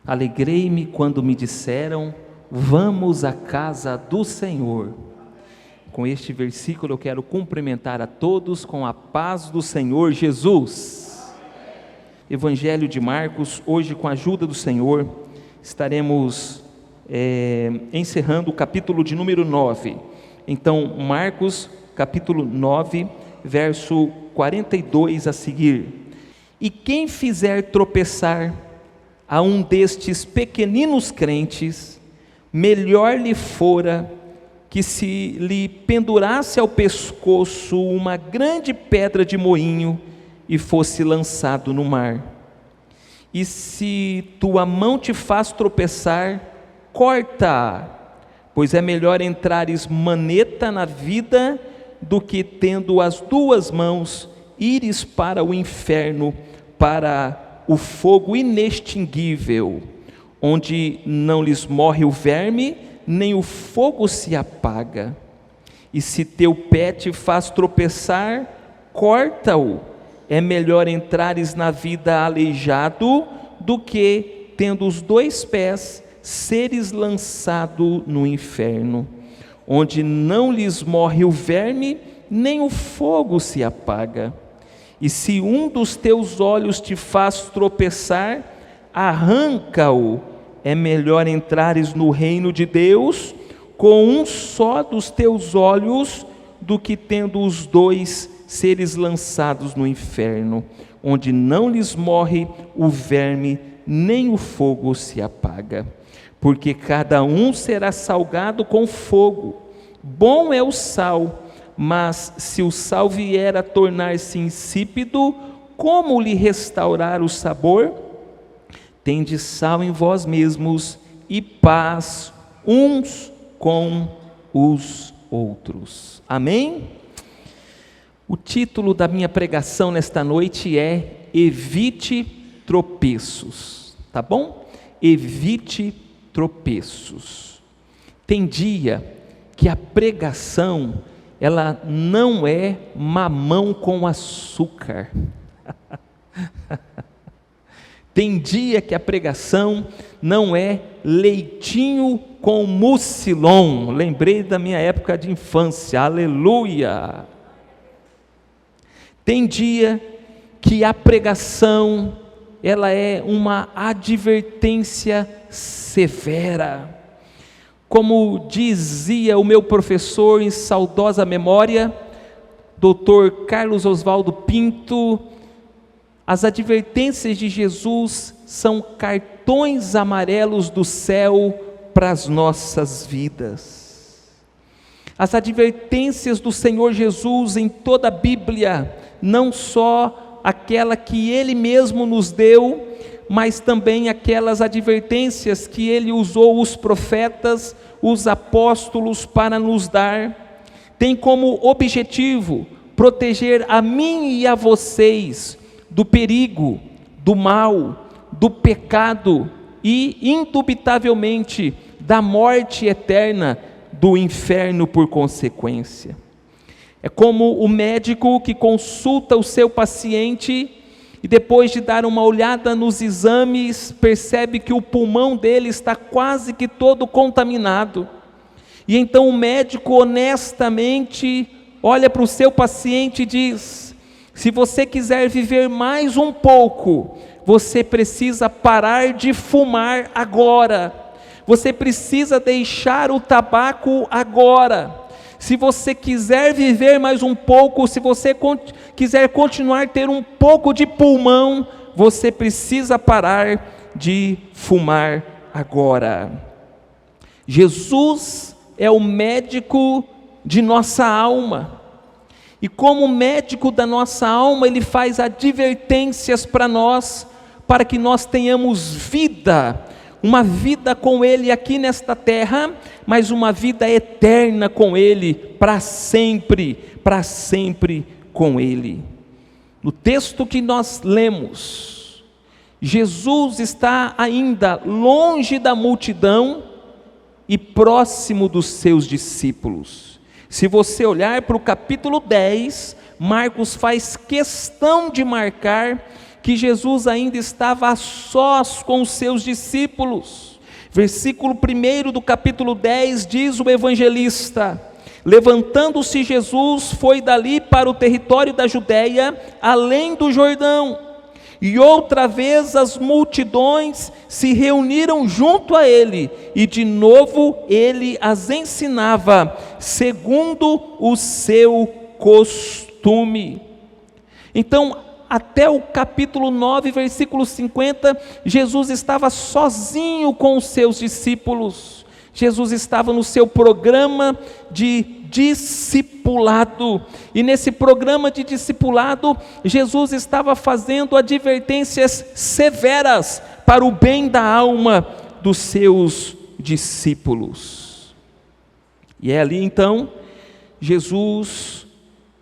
Alegrei-me quando me disseram: vamos à casa do Senhor. Com este versículo eu quero cumprimentar a todos com a paz do Senhor Jesus. Evangelho de Marcos, hoje com a ajuda do Senhor, estaremos encerrando o capítulo de número 9. Então, Marcos, capítulo 9, verso 42 a seguir. E quem fizer tropeçar a um destes pequeninos crentes, melhor lhe fora que se lhe pendurasse ao pescoço uma grande pedra de moinho e fosse lançado no mar. E se tua mão te faz tropeçar, corta-a, pois é melhor entrares maneta na vida do que, tendo as duas mãos, ires para o inferno, para o fogo inextinguível, onde não lhes morre o verme, nem o fogo se apaga. E se teu pé te faz tropeçar, corta-o. É melhor entrares na vida aleijado do que, tendo os dois pés, seres lançado no inferno, onde não lhes morre o verme, nem o fogo se apaga. E se um dos teus olhos te faz tropeçar, arranca-o. É melhor entrares no reino de Deus com um só dos teus olhos, do que, tendo os dois, seres lançados no inferno, onde não lhes morre o verme, nem o fogo se apaga. Porque cada um será salgado com fogo. Bom é o sal, mas se o sal vier a tornar-se insípido, como lhe restaurar o sabor? Tende sal em vós mesmos e paz uns com os outros. Amém? O título da minha pregação nesta noite é: evite tropeços, tá bom? Evite tropeços. Tem dia que a pregação, ela não é mamão com açúcar. Tem dia que a pregação não é leitinho com mucilon. Lembrei da minha época de infância, aleluia. Tem dia que a pregação, ela é uma advertência severa. Como dizia o meu professor em saudosa memória, Dr. Carlos Oswaldo Pinto, as advertências de Jesus são cartões amarelos do céu para as nossas vidas. As advertências do Senhor Jesus em toda a Bíblia, não só aquela que Ele mesmo nos deu, mas também aquelas advertências que Ele usou os profetas, os apóstolos para nos dar, tem como objetivo proteger a mim e a vocês do perigo, do mal, do pecado e, indubitavelmente, da morte eterna, do inferno por consequência. É como o médico que consulta o seu paciente e, depois de dar uma olhada nos exames, percebe que o pulmão dele está quase que todo contaminado. E então o médico honestamente olha para o seu paciente e diz: se você quiser viver mais um pouco, você precisa parar de fumar agora. Você precisa deixar o tabaco agora. Se você quiser viver mais um pouco, se você quiser continuar a ter um pouco de pulmão, você precisa parar de fumar agora. Jesus é o médico de nossa alma. E como médico da nossa alma, Ele faz advertências para nós, para que nós tenhamos vida, uma vida com Ele aqui nesta terra, mas uma vida eterna com Ele, para sempre com Ele. No texto que nós lemos, Jesus está ainda longe da multidão e próximo dos seus discípulos. Se você olhar para o capítulo 10, Marcos faz questão de marcar que Jesus ainda estava a sós com os seus discípulos. Versículo 1 do capítulo 10 diz o evangelista: levantando-se Jesus, foi dali para o território da Judéia, além do Jordão. E outra vez as multidões se reuniram junto a ele, e de novo ele as ensinava, segundo o seu costume. Então, até o capítulo 9, versículo 50, Jesus estava sozinho com os seus discípulos. Jesus estava no seu programa de discipulado, e nesse programa de discipulado, Jesus estava fazendo advertências severas para o bem da alma dos seus discípulos. E é ali então, Jesus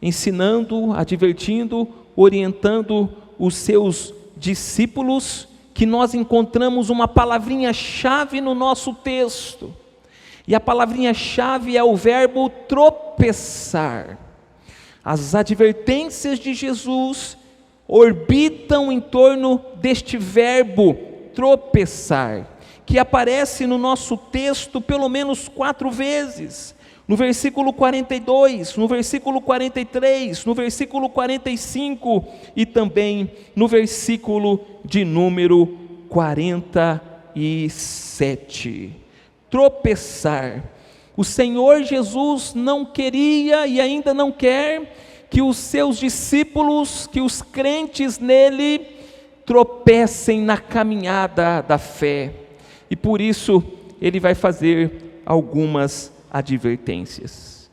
ensinando, advertindo, orientando os seus discípulos, que nós encontramos uma palavrinha-chave no nosso texto. E a palavrinha-chave é o verbo tropeçar. As advertências de Jesus orbitam em torno deste verbo tropeçar, que aparece no nosso texto pelo menos 4 vezes. No versículo 42, no versículo 43, no versículo 45 e também no versículo de número 47. Tropeçar. O Senhor Jesus não queria e ainda não quer que os seus discípulos, que os crentes nele, tropecem na caminhada da fé. E por isso ele vai fazer algumas advertências.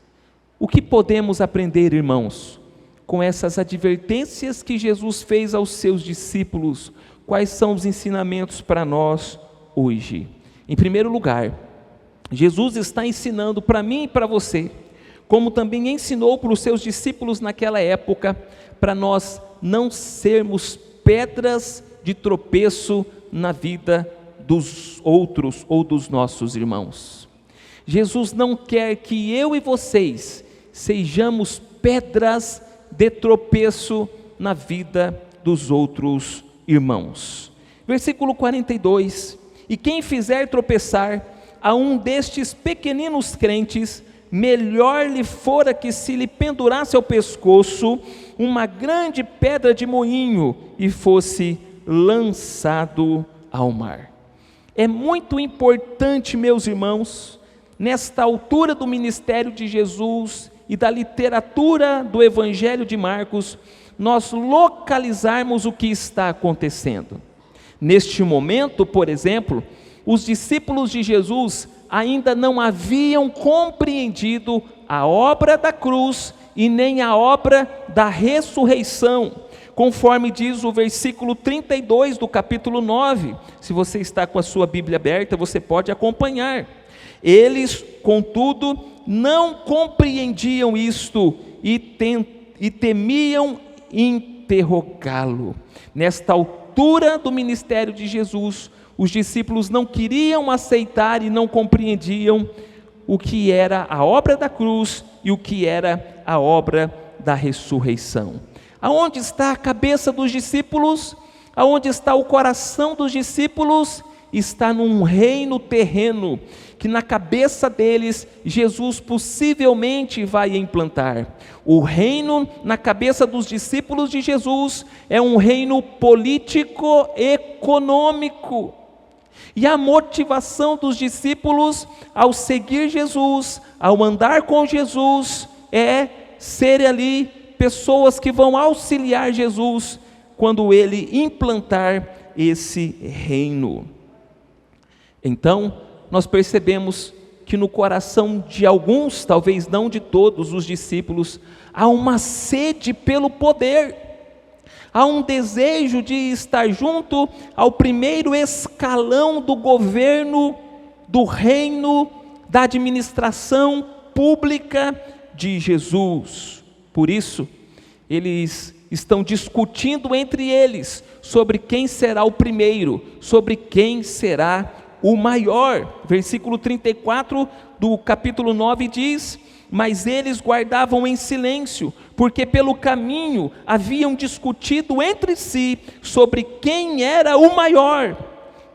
O que podemos aprender, irmãos, com essas advertências que Jesus fez aos seus discípulos? Quais são os ensinamentos para nós hoje? Em primeiro lugar, Jesus está ensinando para mim e para você, como também ensinou para os seus discípulos naquela época, para nós não sermos pedras de tropeço na vida dos outros ou dos nossos irmãos. Jesus não quer que eu e vocês sejamos pedras de tropeço na vida dos outros irmãos. Versículo 42: e quem fizer tropeçar a um destes pequeninos crentes, melhor lhe fora que se lhe pendurasse ao pescoço uma grande pedra de moinho e fosse lançado ao mar. É muito importante, meus irmãos, nesta altura do ministério de Jesus e da literatura do Evangelho de Marcos, nós localizarmos o que está acontecendo. Neste momento, por exemplo, os discípulos de Jesus ainda não haviam compreendido a obra da cruz e nem a obra da ressurreição, conforme diz o versículo 32 do capítulo 9. Se você está com a sua Bíblia aberta, você pode acompanhar. Eles, contudo, não compreendiam isto e temiam interrogá-lo. Nesta altura do ministério de Jesus, os discípulos não queriam aceitar e não compreendiam o que era a obra da cruz e o que era a obra da ressurreição. Aonde está a cabeça dos discípulos? Aonde está o coração dos discípulos? Está num reino terreno, que na cabeça deles, Jesus possivelmente vai implantar. O reino na cabeça dos discípulos de Jesus é um reino político-econômico. E a motivação dos discípulos ao seguir Jesus, ao andar com Jesus, é ser ali pessoas que vão auxiliar Jesus quando ele implantar esse reino. Então, nós percebemos que no coração de alguns, talvez não de todos os discípulos, há uma sede pelo poder, há um desejo de estar junto ao primeiro escalão do governo, do reino, da administração pública de Jesus. Por isso, eles estão discutindo entre eles sobre quem será o primeiro, sobre quem será o maior. Versículo 34 do capítulo 9 diz: mas eles guardavam em silêncio, porque pelo caminho haviam discutido entre si sobre quem era o maior.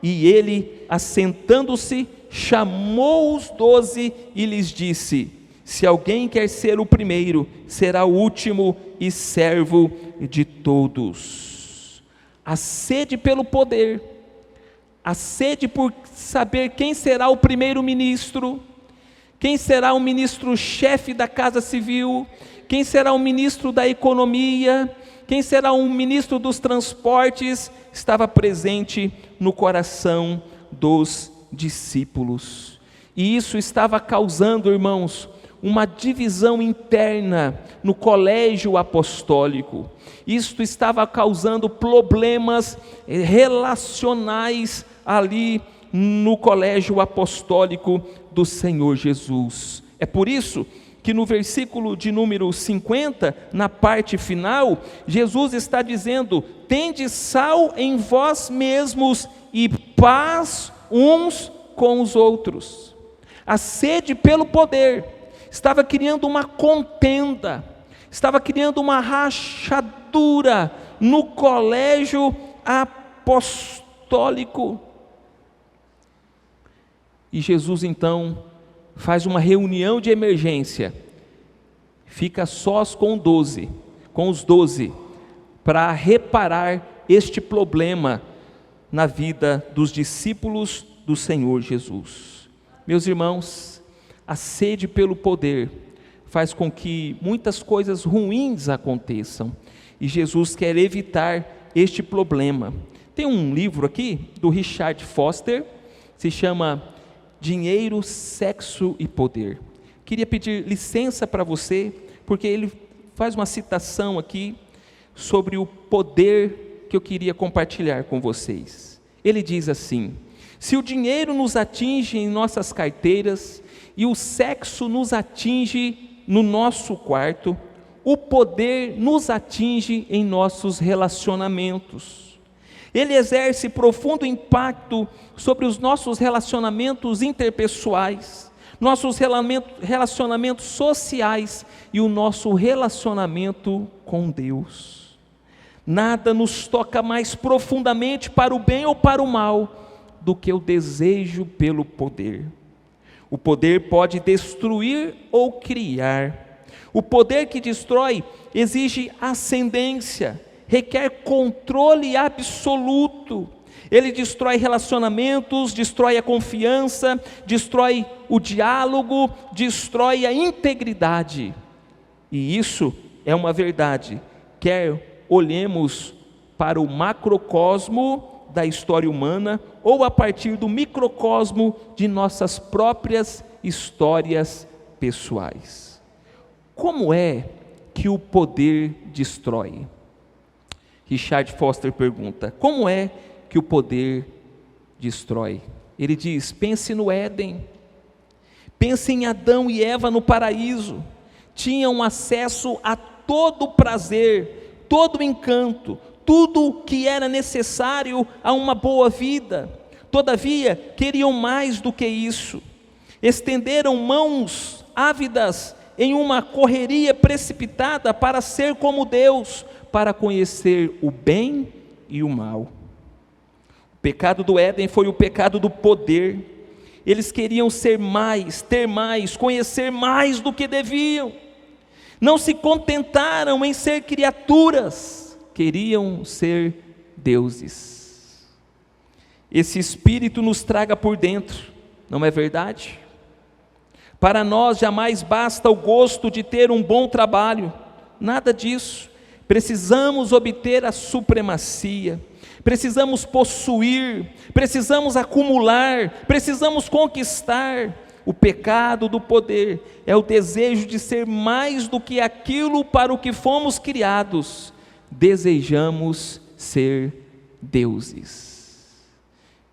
E ele, assentando-se, chamou os 12 e lhes disse: se alguém quer ser o primeiro, será o último e servo de todos. A sede pelo poder, a sede por saber quem será o primeiro-ministro, quem será o ministro-chefe da Casa Civil, quem será o ministro da Economia, quem será o ministro dos Transportes, estava presente no coração dos discípulos. E isso estava causando, irmãos, uma divisão interna no colégio apostólico. Isto estava causando problemas relacionais ali no colégio apostólico do Senhor Jesus. É por isso que no versículo de número 50, na parte final, Jesus está dizendo: tende sal em vós mesmos e paz uns com os outros. A sede pelo poder estava criando uma contenda, estava criando uma rachadura no colégio apostólico. E Jesus então faz uma reunião de emergência, fica sós com os 12, para reparar este problema na vida dos discípulos do Senhor Jesus. Meus irmãos, a sede pelo poder faz com que muitas coisas ruins aconteçam, e Jesus quer evitar este problema. Tem um livro aqui do Richard Foster, se chama Dinheiro, Sexo e Poder. Queria pedir licença para você, porque ele faz uma citação aqui sobre o poder que eu queria compartilhar com vocês. Ele diz assim: se o dinheiro nos atinge em nossas carteiras e o sexo nos atinge no nosso quarto, o poder nos atinge em nossos relacionamentos. Ele exerce profundo impacto sobre os nossos relacionamentos interpessoais, nossos relacionamentos sociais e o nosso relacionamento com Deus. Nada nos toca mais profundamente para o bem ou para o mal do que o desejo pelo poder. O poder pode destruir ou criar. O poder que destrói exige ascendência, requer controle absoluto. Ele destrói relacionamentos, destrói a confiança, destrói o diálogo, destrói a integridade. E isso é uma verdade, quer olhemos para o macrocosmo da história humana ou a partir do microcosmo de nossas próprias histórias pessoais. Como é que o poder destrói? Richard Foster pergunta: como é que o poder destrói? Ele diz: pense no Éden, pense em Adão e Eva no paraíso, tinham acesso a todo o prazer, todo o encanto, tudo que era necessário a uma boa vida. Todavia, queriam mais do que isso, estenderam mãos ávidas em uma correria precipitada para ser como Deus, para conhecer o bem e o mal. O pecado do Éden foi o pecado do poder. Eles queriam ser mais, ter mais, conhecer mais do que deviam. Não se contentaram em ser criaturas, queriam ser deuses. Esse espírito nos traga por dentro, não é verdade? Para nós jamais basta o gosto de ter um bom trabalho, nada disso. Precisamos obter a supremacia, precisamos possuir, precisamos acumular, precisamos conquistar. O pecado do poder é o desejo de ser mais do que aquilo para o que fomos criados. Desejamos ser deuses.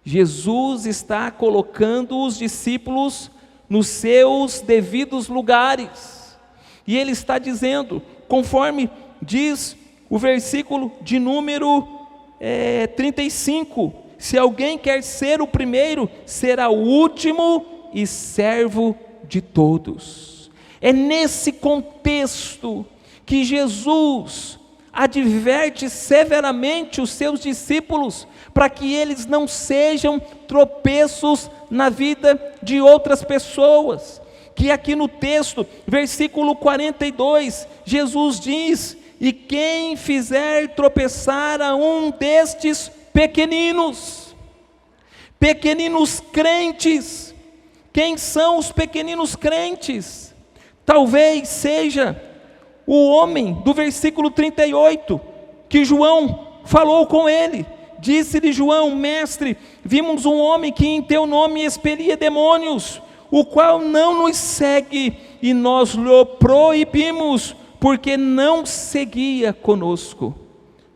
Jesus está colocando os discípulos nos seus devidos lugares, e Ele está dizendo, conforme diz o versículo de número 35, se alguém quer ser o primeiro, será o último e servo de todos. É nesse contexto que Jesus adverte severamente os seus discípulos para que eles não sejam tropeços na vida de outras pessoas. Que aqui no texto, versículo 42, Jesus diz: e quem fizer tropeçar a um destes pequeninos crentes. Quem são os pequeninos crentes? Talvez seja o homem do versículo 38, que João falou com ele. Disse-lhe João: mestre, vimos um homem que em teu nome expelia demônios, o qual não nos segue, e nós lhe proibimos, porque não seguia conosco.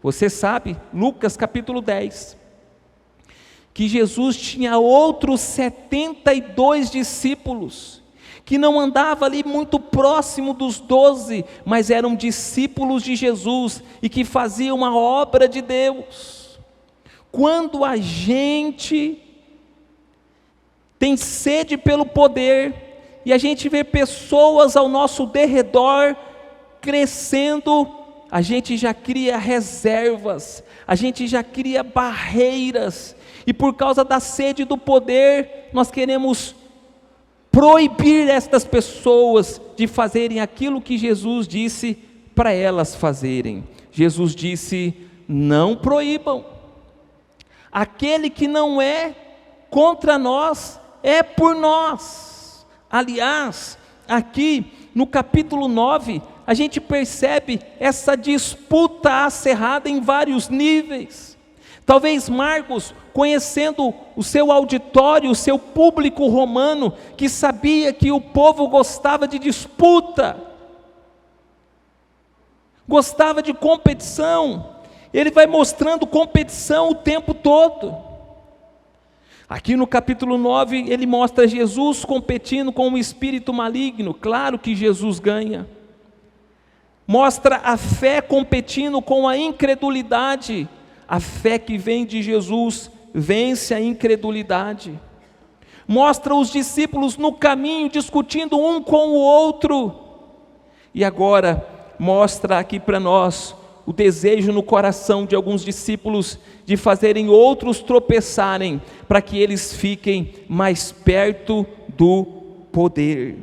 Você sabe, Lucas capítulo 10, que Jesus tinha outros 72 discípulos, que não andava ali muito próximo dos 12, mas eram discípulos de Jesus, e que faziam a obra de Deus. Quando a gente tem sede pelo poder, e a gente vê pessoas ao nosso derredor crescendo, a gente já cria reservas, a gente já cria barreiras, e por causa da sede do poder, nós queremos proibir estas pessoas de fazerem aquilo que Jesus disse para elas fazerem. Jesus disse: não proíbam. Aquele que não é contra nós, é por nós. Aliás, aqui no capítulo 9, a gente percebe essa disputa acirrada em vários níveis. Talvez Marcos, conhecendo o seu auditório, o seu público romano, que sabia que o povo gostava de disputa, gostava de competição, ele vai mostrando competição o tempo todo. Aqui no capítulo 9, ele mostra Jesus competindo com um espírito maligno. Claro que Jesus ganha. Mostra a fé competindo com a incredulidade. A fé que vem de Jesus vence a incredulidade. Mostra os discípulos no caminho discutindo um com o outro. E agora mostra aqui para nós o desejo no coração de alguns discípulos de fazerem outros tropeçarem, para que eles fiquem mais perto do poder.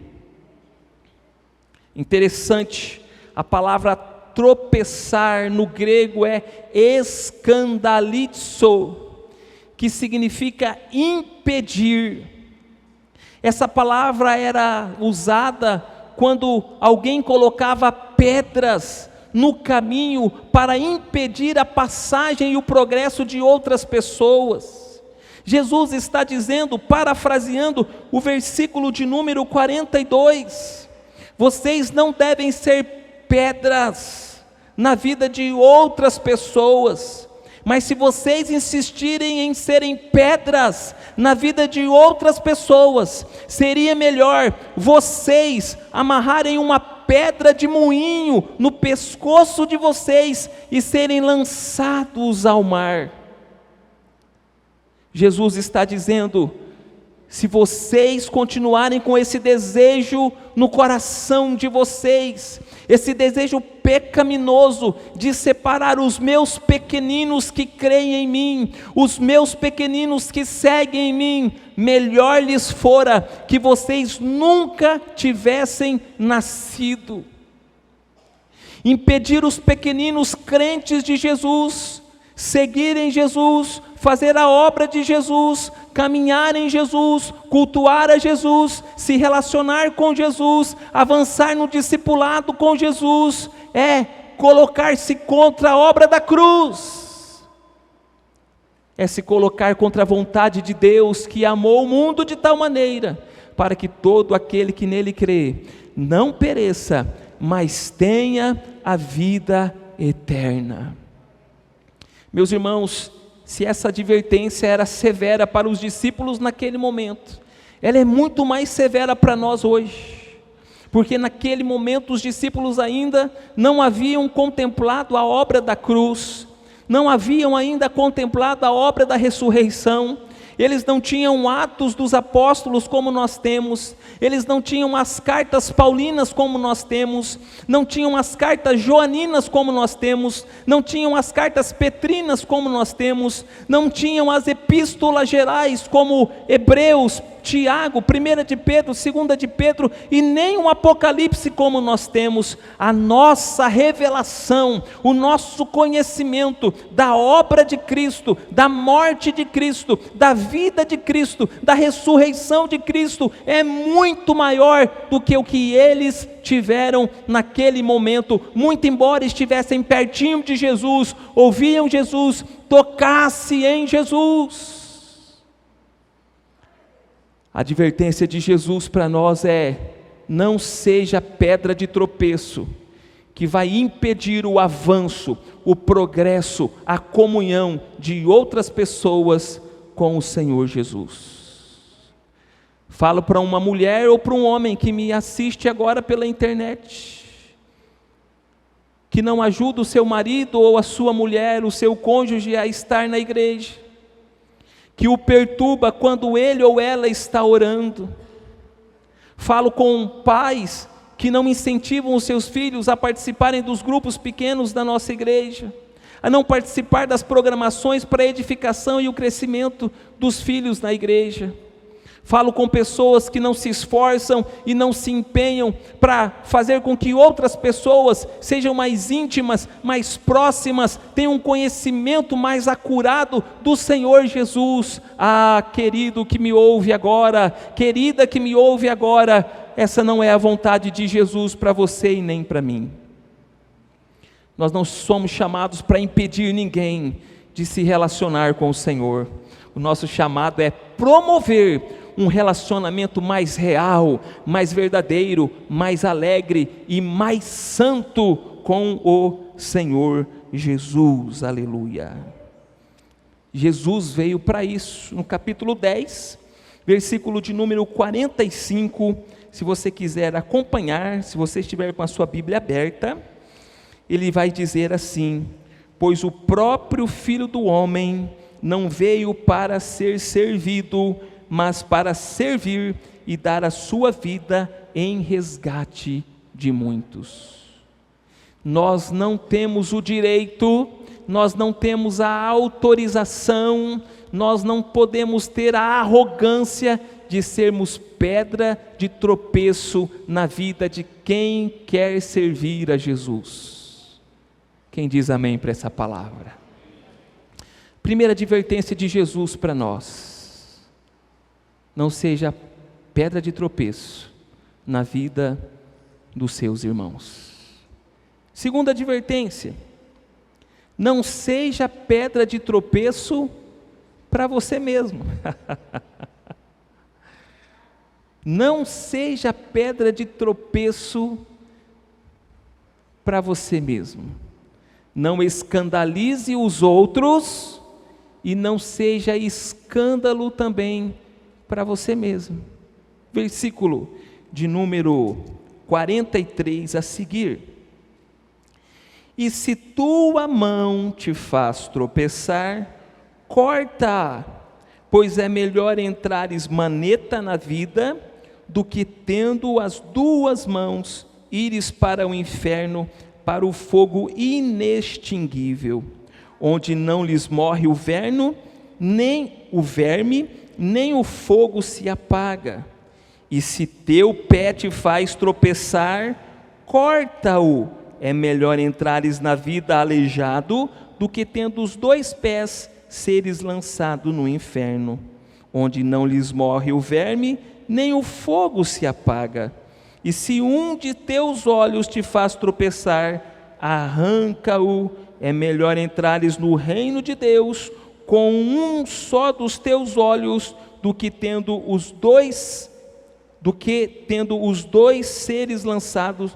Interessante, a palavra tropeçar no grego é escandalizo, que significa impedir. Essa palavra era usada quando alguém colocava pedras no caminho para impedir a passagem e o progresso de outras pessoas. Jesus está dizendo, parafraseando o versículo de número 42, vocês não devem ser pedras na vida de outras pessoas, mas se vocês insistirem em serem pedras na vida de outras pessoas, seria melhor vocês amarrarem uma pedra de moinho no pescoço de vocês e serem lançados ao mar. Jesus está dizendo, se vocês continuarem com esse desejo no coração de vocês, esse desejo pecaminoso de separar os meus pequeninos que creem em mim, os meus pequeninos que seguem em mim, melhor lhes fora que vocês nunca tivessem nascido. Impedir os pequeninos crentes de Jesus, seguirem Jesus, fazer a obra de Jesus, caminhar em Jesus, cultuar a Jesus, se relacionar com Jesus, avançar no discipulado com Jesus, é colocar-se contra a obra da cruz, é se colocar contra a vontade de Deus, que amou o mundo de tal maneira, para que todo aquele que nele crê, não pereça, mas tenha a vida eterna. Meus irmãos, se essa advertência era severa para os discípulos naquele momento, ela é muito mais severa para nós hoje, porque naquele momento os discípulos ainda não haviam contemplado a obra da cruz, não haviam ainda contemplado a obra da ressurreição, eles não tinham Atos dos Apóstolos como nós temos, eles não tinham as cartas paulinas como nós temos, não tinham as cartas joaninas como nós temos, não tinham as cartas petrinas como nós temos, não tinham as epístolas gerais como Hebreus, Tiago, 1 de Pedro, 2 de Pedro, e nem um Apocalipse como nós temos. A nossa revelação, o nosso conhecimento da obra de Cristo, da morte de Cristo, da vida de Cristo, da ressurreição de Cristo, é muito maior do que o que eles tiveram naquele momento, muito embora estivessem pertinho de Jesus, ouviam Jesus, tocasse em Jesus. A advertência de Jesus para nós é: não seja pedra de tropeço, que vai impedir o avanço, o progresso, a comunhão de outras pessoas com o Senhor Jesus. Falo para uma mulher ou para um homem que me assiste agora pela internet, que não ajuda o seu marido ou a sua mulher, o seu cônjuge a estar na igreja, que o perturba quando ele ou ela está orando. Falo com pais que não incentivam os seus filhos a participarem dos grupos pequenos da nossa igreja, a não participar das programações para a edificação e o crescimento dos filhos na igreja. Falo com pessoas que não se esforçam e não se empenham para fazer com que outras pessoas sejam mais íntimas, mais próximas, tenham um conhecimento mais acurado do Senhor Jesus. Ah, querido que me ouve agora, querida que me ouve agora, essa não é a vontade de Jesus para você e nem para mim. Nós não somos chamados para impedir ninguém de se relacionar com o Senhor. O nosso chamado é promover um relacionamento mais real, mais verdadeiro, mais alegre e mais santo com o Senhor Jesus, aleluia. Jesus veio para isso. No capítulo 10, versículo de número 45, se você quiser acompanhar, se você estiver com a sua Bíblia aberta, ele vai dizer assim: pois o próprio Filho do Homem não veio para ser servido, mas para servir e dar a sua vida em resgate de muitos. Nós não temos o direito, nós não temos a autorização, nós não podemos ter a arrogância de sermos pedra de tropeço na vida de quem quer servir a Jesus. Quem diz amém para essa palavra? Primeira advertência de Jesus para nós: não seja pedra de tropeço na vida dos seus irmãos. Segunda advertência: não seja pedra de tropeço para você mesmo. Não seja pedra de tropeço para você mesmo. Não escandalize os outros e não seja escândalo também para você mesmo. Versículo de número 43 a seguir: e se tua mão te faz tropeçar, corta, pois é melhor entrares maneta na vida, do que tendo as duas mãos, ires para o inferno, para o fogo inextinguível, onde não lhes morre o verme, nem o fogo se apaga. E se teu pé te faz tropeçar, corta-o. É melhor entrares na vida aleijado, do que tendo os dois pés seres lançado no inferno, onde não lhes morre o verme, nem o fogo se apaga. E se um de teus olhos te faz tropeçar, arranca-o. É melhor entrares no reino de Deus com um só dos teus olhos, do que tendo os dois seres lançados.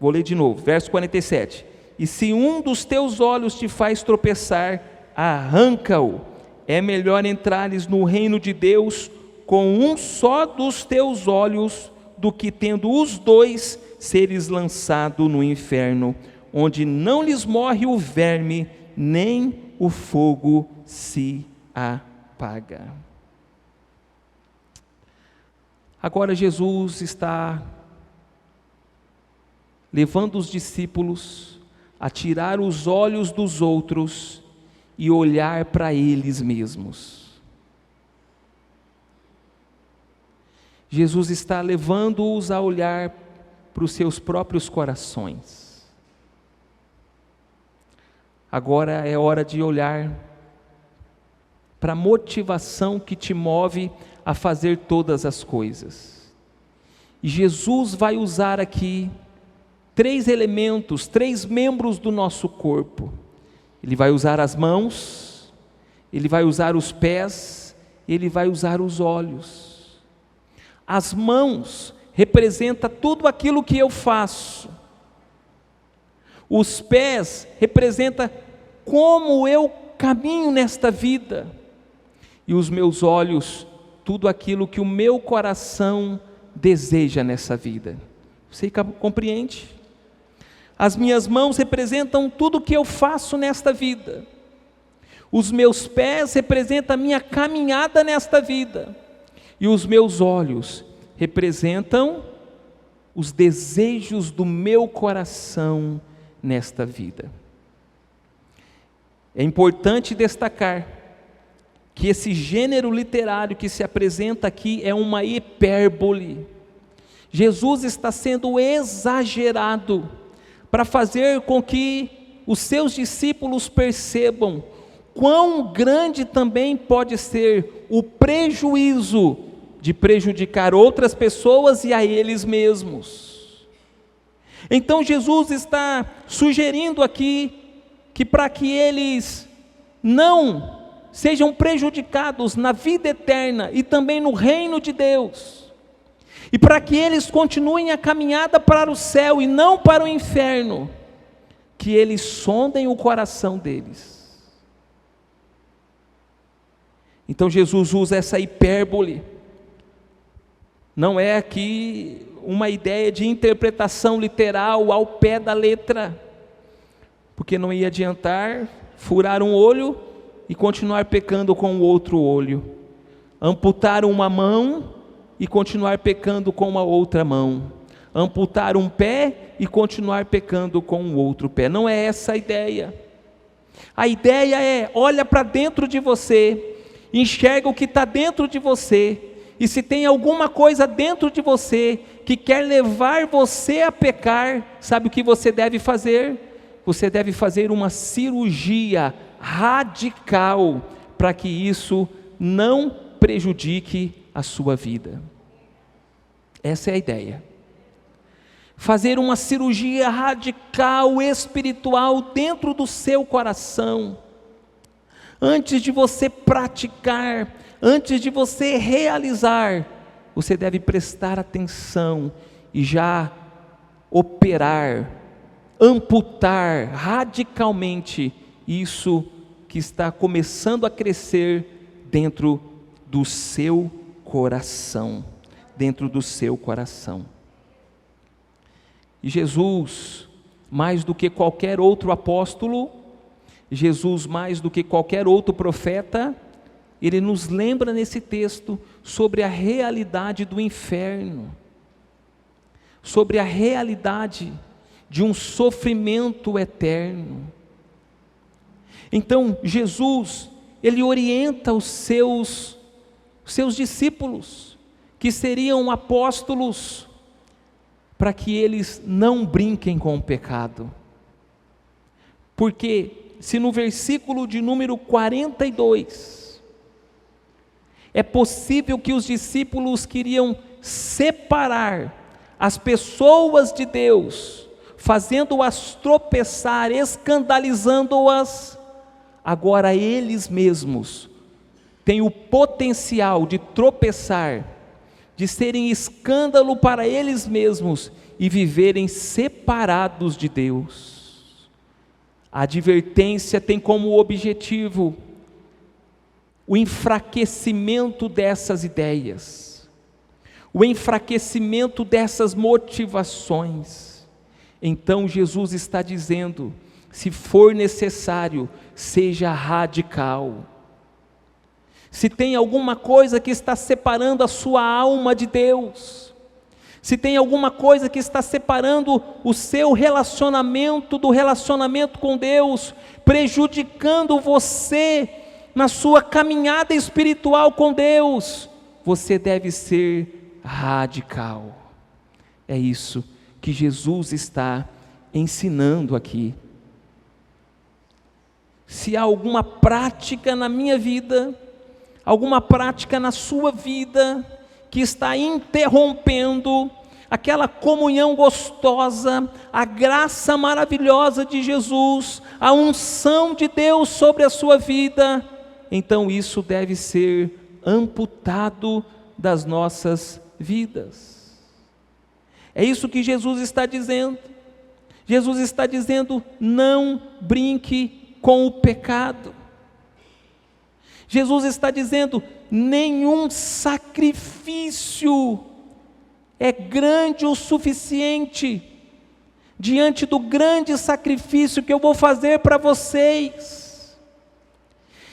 Vou ler de novo, verso 47. E se um dos teus olhos te faz tropeçar, arranca-o. É melhor entrares no reino de Deus com um só dos teus olhos, do que tendo os dois seres lançado no inferno, onde não lhes morre o verme, nem o fogo se apaga. Agora Jesus está levando os discípulos a tirar os olhos dos outros e olhar para eles mesmos. Jesus está levando-os a olhar para os seus próprios corações. Agora é hora de olhar para a motivação que te move a fazer todas as coisas. E Jesus vai usar aqui 3 elementos, 3 membros do nosso corpo. Ele vai usar as mãos, ele vai usar os pés, ele vai usar os olhos. As mãos representam tudo aquilo que eu faço. Os pés representam como eu caminho nesta vida. E os meus olhos, tudo aquilo que o meu coração deseja nessa vida. Você compreende? As minhas mãos representam tudo o que eu faço nesta vida. Os meus pés representam a minha caminhada nesta vida. E os meus olhos representam os desejos do meu coração nesta vida. É importante destacar que esse gênero literário que se apresenta aqui é uma hipérbole. Jesus está sendo exagerado para fazer com que os seus discípulos percebam quão grande também pode ser o prejuízo de prejudicar outras pessoas e a eles mesmos. Então Jesus está sugerindo aqui que para que eles não sejam prejudicados na vida eterna e também no reino de Deus, e para que eles continuem a caminhada para o céu e não para o inferno, que eles sondem o coração deles. Então Jesus usa essa hipérbole. Não é aqui uma ideia de interpretação literal ao pé da letra, porque não ia adiantar furar um olho e continuar pecando com o outro olho, amputar uma mão e continuar pecando com uma outra mão, amputar um pé e continuar pecando com o outro pé. Não é essa a ideia. A ideia é: olha para dentro de você, enxerga o que está dentro de você, e se tem alguma coisa dentro de você que quer levar você a pecar, sabe o que você deve fazer? Você deve fazer uma cirurgia radical para que isso não prejudique a sua vida. Essa é a ideia. Fazer uma cirurgia radical espiritual dentro do seu coração. Antes de você praticar, antes de você realizar, você deve prestar atenção e já operar, amputar radicalmente isso que está começando a crescer dentro do seu coração, dentro do seu coração. E Jesus, mais do que qualquer outro apóstolo, Jesus mais do que qualquer outro profeta, ele nos lembra nesse texto sobre a realidade do inferno, sobre a realidade de um sofrimento eterno. Então Jesus, ele orienta os seus discípulos, que seriam apóstolos, para que eles não brinquem com o pecado. Porque se no versículo de número 42, é possível que os discípulos queriam separar as pessoas de Deus, fazendo-as tropeçar, escandalizando-as, agora eles mesmos têm o potencial de tropeçar, de serem escândalo para eles mesmos e viverem separados de Deus. A advertência tem como objetivo o enfraquecimento dessas ideias, o enfraquecimento dessas motivações. Então Jesus está dizendo: se for necessário, seja radical. se tem alguma coisa que está separando a sua alma de Deus, se tem alguma coisa que está separando o seu relacionamento do relacionamento com Deus, prejudicando você na sua caminhada espiritual com Deus, você deve ser radical. É isso que Jesus está ensinando aqui. Se há alguma prática na minha vida, alguma prática na sua vida, que está interrompendo aquela comunhão gostosa, a graça maravilhosa de Jesus, a unção de Deus sobre a sua vida, então isso deve ser amputado das nossas vidas. É isso que Jesus está dizendo. Jesus está dizendo: não brinque com o pecado. Jesus está dizendo: nenhum sacrifício é grande o suficiente diante do grande sacrifício que eu vou fazer para vocês.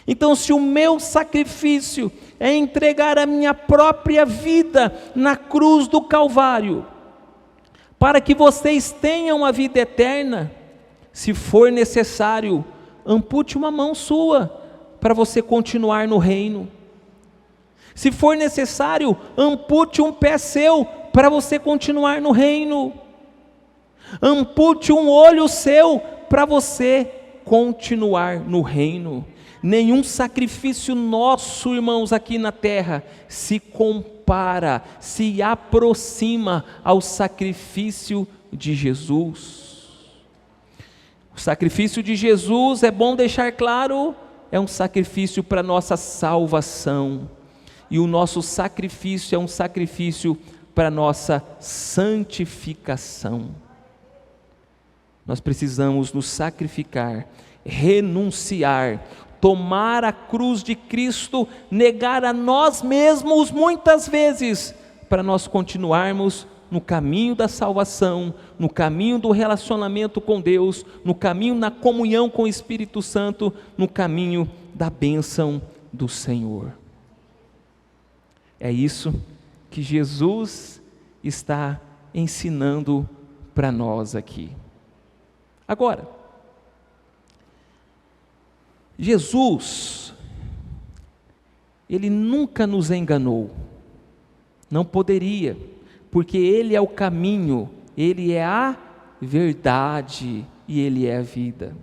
Então, se o meu sacrifício é entregar a minha própria vida na cruz do Calvário, para que vocês tenham a vida eterna, se for necessário, ampute uma mão sua para você continuar no reino. Se for necessário, ampute um pé seu para você continuar no reino. Ampute um olho seu para você continuar no reino. Nenhum sacrifício nosso, irmãos, aqui na terra se compara, se aproxima ao sacrifício de Jesus. O sacrifício de Jesus, é bom deixar claro, é um sacrifício para nossa salvação. E o nosso sacrifício é um sacrifício para nossa santificação. Nós precisamos nos sacrificar, renunciar, tomar a cruz de Cristo, negar a nós mesmos muitas vezes, para nós continuarmos no caminho da salvação, no caminho do relacionamento com Deus, no caminho na comunhão com o Espírito Santo, no caminho da bênção do Senhor. É isso que Jesus está ensinando para nós aqui. Agora, Jesus, Ele nunca nos enganou, não poderia, porque Ele é o caminho, Ele é a verdade e Ele é a vida.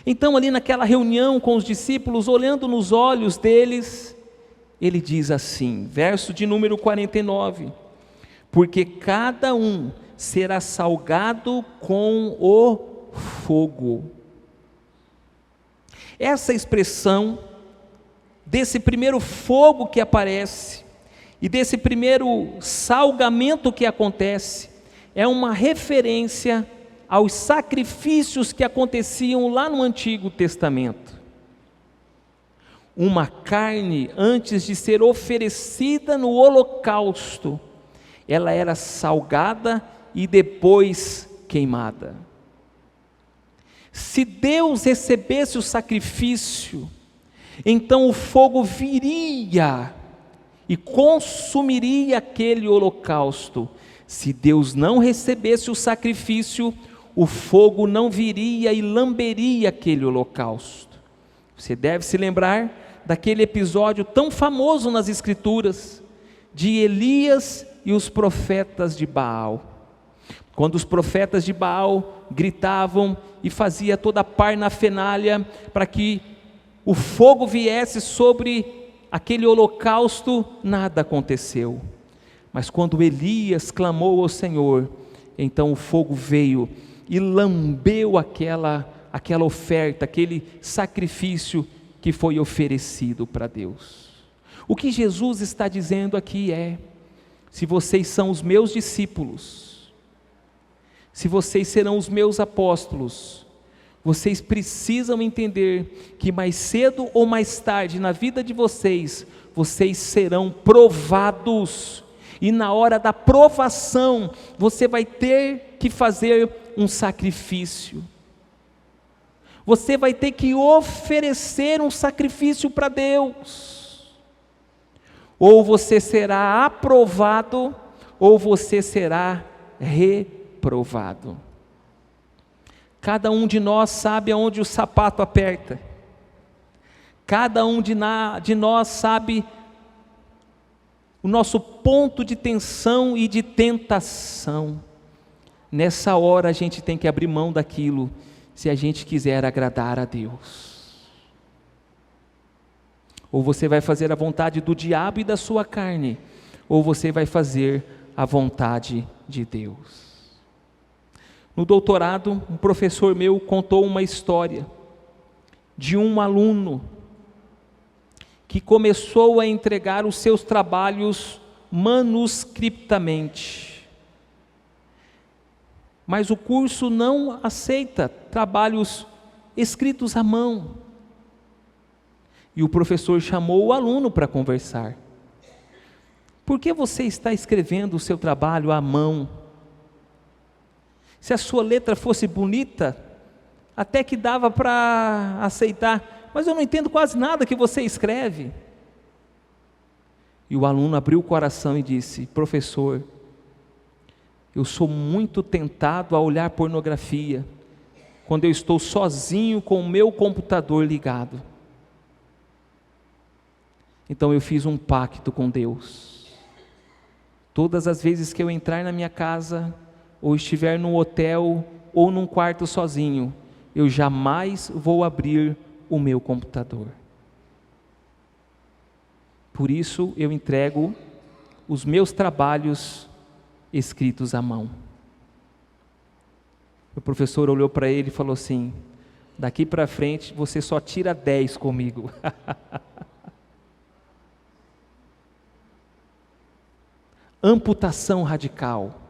Então, ali naquela reunião com os discípulos, olhando nos olhos deles, Ele diz assim, verso de número 49, porque cada um será salgado com o fogo. Essa expressão, desse primeiro fogo que aparece, e desse primeiro salgamento que acontece, é uma referência aos sacrifícios que aconteciam lá no Antigo Testamento. Uma carne, antes de ser oferecida no holocausto, ela era salgada e depois queimada. Se Deus recebesse o sacrifício, então o fogo viria e consumiria aquele holocausto. Se Deus não recebesse o sacrifício, o fogo não viria e lamberia aquele holocausto. Você deve se lembrar daquele episódio tão famoso nas Escrituras, de Elias e os profetas de Baal. Quando os profetas de Baal gritavam e fazia toda a parnafernália para que o fogo viesse sobre aquele holocausto, nada aconteceu. Mas quando Elias clamou ao Senhor, então o fogo veio e lambeu aquela oferta, aquele sacrifício que foi oferecido para Deus. O que Jesus está dizendo aqui é: se vocês são os meus discípulos, se vocês serão os meus apóstolos, vocês precisam entender que mais cedo ou mais tarde na vida de vocês, vocês serão provados, e na hora da provação, você vai ter que fazer um sacrifício. Você vai ter que oferecer um sacrifício para Deus. Ou você será aprovado, ou você será reprovado. Cada um de nós sabe aonde o sapato aperta. Cada um de nós sabe o nosso ponto de tensão e de tentação. Nessa hora a gente tem que abrir mão daquilo, se a gente quiser agradar a Deus. Ou você vai fazer a vontade do diabo e da sua carne, ou você vai fazer a vontade de Deus. No doutorado, um professor meu contou uma história de um aluno que começou a entregar os seus trabalhos manuscriptamente. Mas o curso não aceita trabalhos escritos à mão. E o professor chamou o aluno para conversar. Por que você está escrevendo o seu trabalho à mão? Se a sua letra fosse bonita, até que dava para aceitar, mas eu não entendo quase nada que você escreve. E o aluno abriu o coração e disse: professor, eu sou muito tentado a olhar pornografia, quando eu estou sozinho com o meu computador ligado. Então eu fiz um pacto com Deus. Todas as vezes que eu entrar na minha casa, ou estiver num hotel, ou num quarto sozinho, eu jamais vou abrir o meu computador. Por isso eu entrego os meus trabalhos escritos à mão. O professor olhou para ele e falou assim: daqui para frente você só tira 10 comigo. Amputação radical.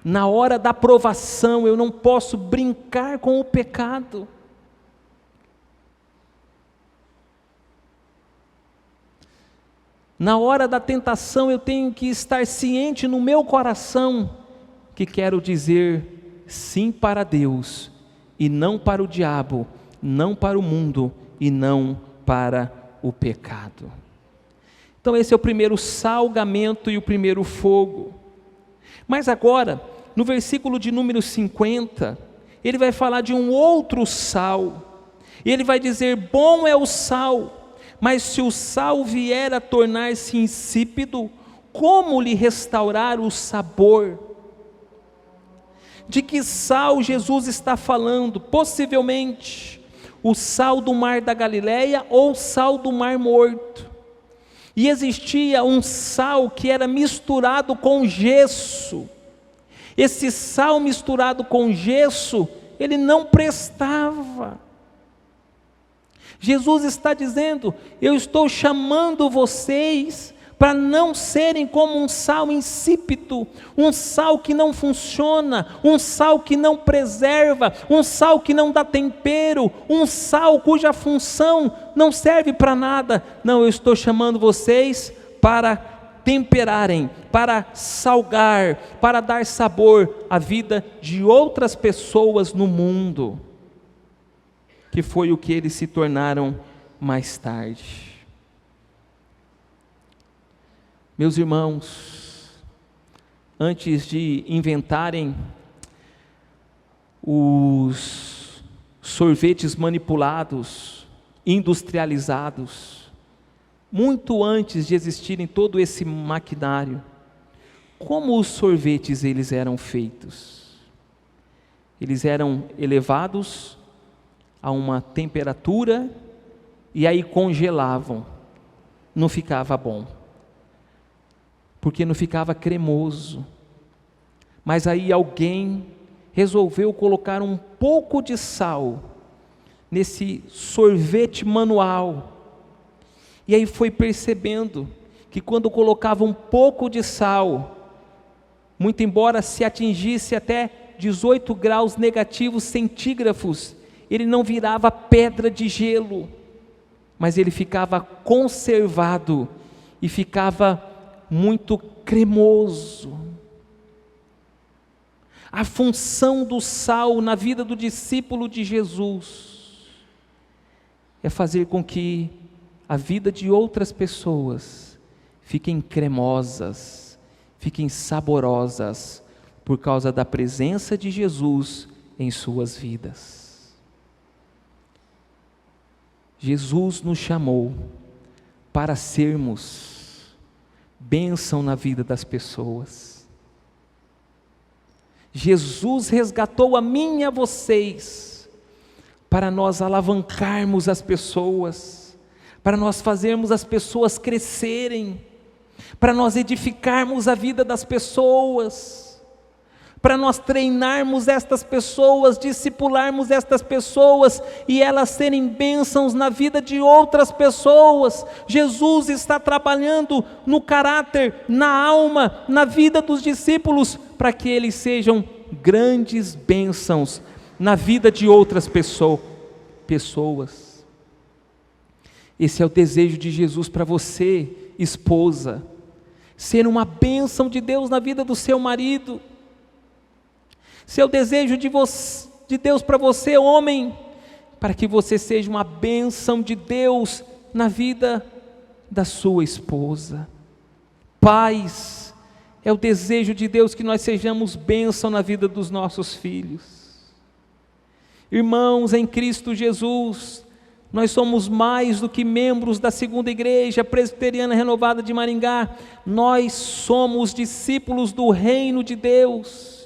Na hora da provação eu não posso brincar com o pecado. Na hora da tentação eu tenho que estar ciente no meu coração que quero dizer sim para Deus e não para o diabo, não para o mundo e não para o pecado. Então esse é o primeiro salgamento e o primeiro fogo. Mas agora, no versículo de número 50, ele vai falar de um outro sal. Ele vai dizer: bom é o sal, mas se o sal vier a tornar-se insípido, como lhe restaurar o sabor? De que sal Jesus está falando? Possivelmente o sal do mar da Galileia ou o sal do mar morto. E existia um sal que era misturado com gesso. Esse sal misturado com gesso, ele não prestava. Jesus está dizendo: eu estou chamando vocês para não serem como um sal insípido, um sal que não funciona, um sal que não preserva, um sal que não dá tempero, um sal cuja função não serve para nada. Não, eu estou chamando vocês para temperarem, para salgar, para dar sabor à vida de outras pessoas no mundo, que foi o que eles se tornaram mais tarde. Meus irmãos, antes de inventarem os sorvetes manipulados, industrializados, muito antes de existirem todo esse maquinário, como os sorvetes eles eram feitos? Eles eram elevados a uma temperatura e aí congelavam. Não ficava bom, porque não ficava cremoso. Mas aí alguém resolveu colocar um pouco de sal nesse sorvete manual. E aí foi percebendo que quando colocava um pouco de sal, muito embora se atingisse até 18 graus negativos centígrados, ele não virava pedra de gelo, mas ele ficava conservado e ficava muito cremoso. A função do sal na vida do discípulo de Jesus é fazer com que a vida de outras pessoas fiquem cremosas, fiquem saborosas, por causa da presença de Jesus em suas vidas. Jesus nos chamou para sermos bênção na vida das pessoas. Jesus resgatou a mim e a vocês, para nós alavancarmos as pessoas, para nós fazermos as pessoas crescerem, para nós edificarmos a vida das pessoas, para nós treinarmos estas pessoas, discipularmos estas pessoas e elas serem bênçãos na vida de outras pessoas. Jesus está trabalhando no caráter, na alma, na vida dos discípulos, para que eles sejam grandes bênçãos na vida de outras pessoas. Esse é o desejo de Jesus para você, esposa, ser uma bênção de Deus na vida do seu marido. Seu desejo de Deus para você, homem, para que você seja uma bênção de Deus na vida da sua esposa. Pais, é o desejo de Deus que nós sejamos bênção na vida dos nossos filhos. Irmãos em Cristo Jesus, nós somos mais do que membros da segunda igreja presbiteriana renovada de Maringá, nós somos discípulos do reino de Deus.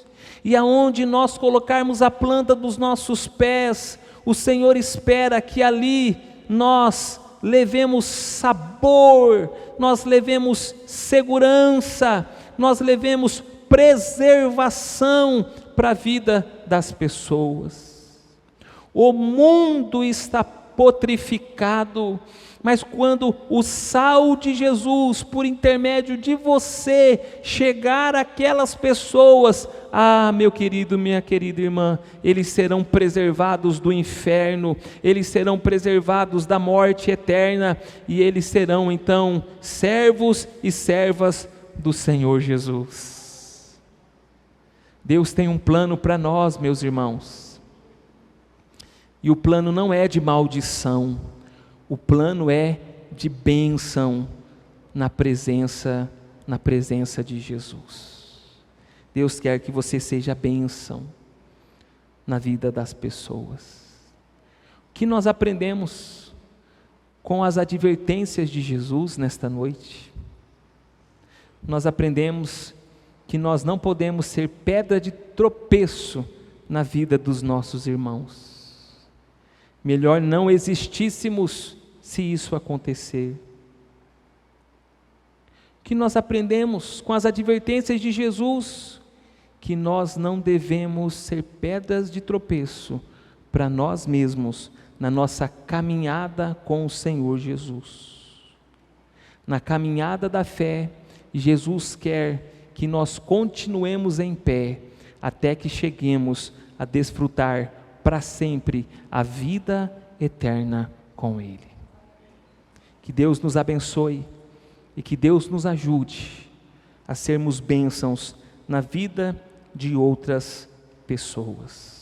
E aonde nós colocarmos a planta dos nossos pés, o Senhor espera que ali nós levemos sabor, nós levemos segurança, nós levemos preservação para a vida das pessoas. O mundo está putrificado, mas quando o sal de Jesus, por intermédio de você, chegar àquelas pessoas, meu querido, minha querida irmã, eles serão preservados do inferno, eles serão preservados da morte eterna, e eles serão então servos e servas do Senhor Jesus. Deus tem um plano para nós, meus irmãos, e o plano não é de maldição, o plano é de bênção na presença de Jesus. Deus quer que você seja bênção na vida das pessoas. O que nós aprendemos com as advertências de Jesus nesta noite? Nós aprendemos que nós não podemos ser pedra de tropeço na vida dos nossos irmãos. Melhor não existíssemos se isso acontecer. O que nós aprendemos com as advertências de Jesus? Que nós não devemos ser pedras de tropeço para nós mesmos, na nossa caminhada com o Senhor Jesus. Na caminhada da fé, Jesus quer que nós continuemos em pé, até que cheguemos a desfrutar para sempre a vida eterna com Ele. Que Deus nos abençoe e que Deus nos ajude a sermos bênçãos na vida de outras pessoas.